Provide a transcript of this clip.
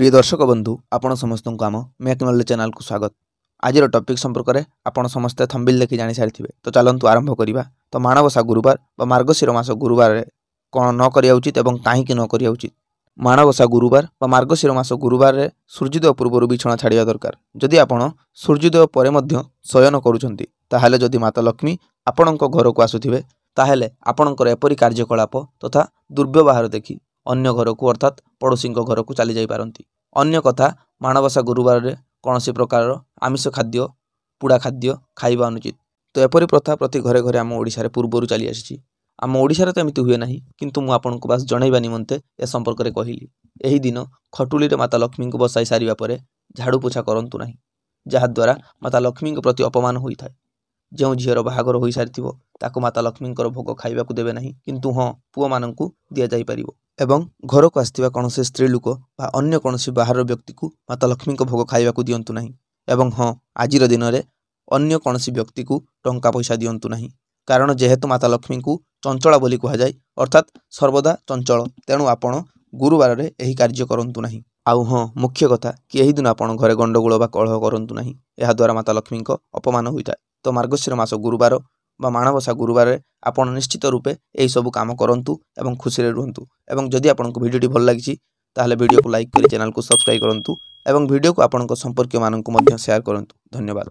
प्रिय दर्शक बंधु आपण समस्त को आम मेक नॉलेज चैनल को स्वागत। आज टॉपिक संपर्क में आपण समस्ते थंबिल देखि जानी सारी तो चलतु आरंभ करवा। तो माणवसा गुरुवार व मार्गशीर मास गुरुवार कौन न करिया उचित एवं कहीं न करिया उचित। माणवसा गुरुवार व मार्गशीर मास गुरुवार सूर्योदय पूर्व बिछଣା छाड़िया दरकार। जदि आपण सूर्योदय पर शयन करुछंती ताहेले जदि माता लक्ष्मी आपणक घर को आसुथिबे ताहेले आपणकर एपरि कार्यकलाप तथा दुर्व्यवहार देखि अन्य घर को अर्थात पड़ोशी घर को चली जाई पारंती। अन्य कथा माणवसा गुरुवार रे कौनसी प्रकार आमिष खाद्य पुड़ा खाद्य खाइबा अनुचित। तो एपरी प्रथा प्रति घरे घरे आम ओडिशा रे पूर्वरु चली आसी। आम ओडिशा रे तो एमिति हुए नाही, किंतु मु आपनको बास जणाइबा निमंते ए संपर्क रे कहिली। एही दिन खटुली रे माता लक्ष्मी को बसाई सारिबा परे झाड़ू पोछा करंतु नाही, जहा द्वारा माता लक्ष्मी के प्रति अपमान होई थाए। जो झीर बाहागर हो सारी ताको माता लक्ष्मी भोग खाइबा को देबे नाही, किंतु हाँ पुओ माननकु दिया जाई परिबो। एवं घर को आसथिबा कौनसी स्त्री लोक बा अन्य कौनसी बाहर व्यक्ति को माता लक्ष्मी भोग खाइबा को दियंतु नाही। एवं हाँ आजिर दिन में अन्य कौनसी व्यक्ति को टंका पैसा दियंतु नाही, कारण जेहेतु माता लक्ष्मी को चंचला बोली कहा जाए अर्थात सर्वदा चंचल, तेणु आपण गुरुवार रे एही कार्य करंतु नाही। आउ हाँ मुख्य कथा कि एही दिन आपण घरे गंडगोल बा कलह करंतु नाही, एहा द्वारा माता लक्ष्मी अपमान होइता। तो मार्गशीर मास गुरुवार बा माणवसा गुरुवार आपण निश्चित रूपे यही सब काम करंतु एवं खुशी रे रुहंतु। एवं जदि आपनको वीडियोटी भल लागिछि ताहले वीडियो को लाइक करी चैनल को सब्सक्राइब करंतु एवं वीडियो को आपनको संपर्क माननकु मध्य शेयर करंतु। धन्यवाद।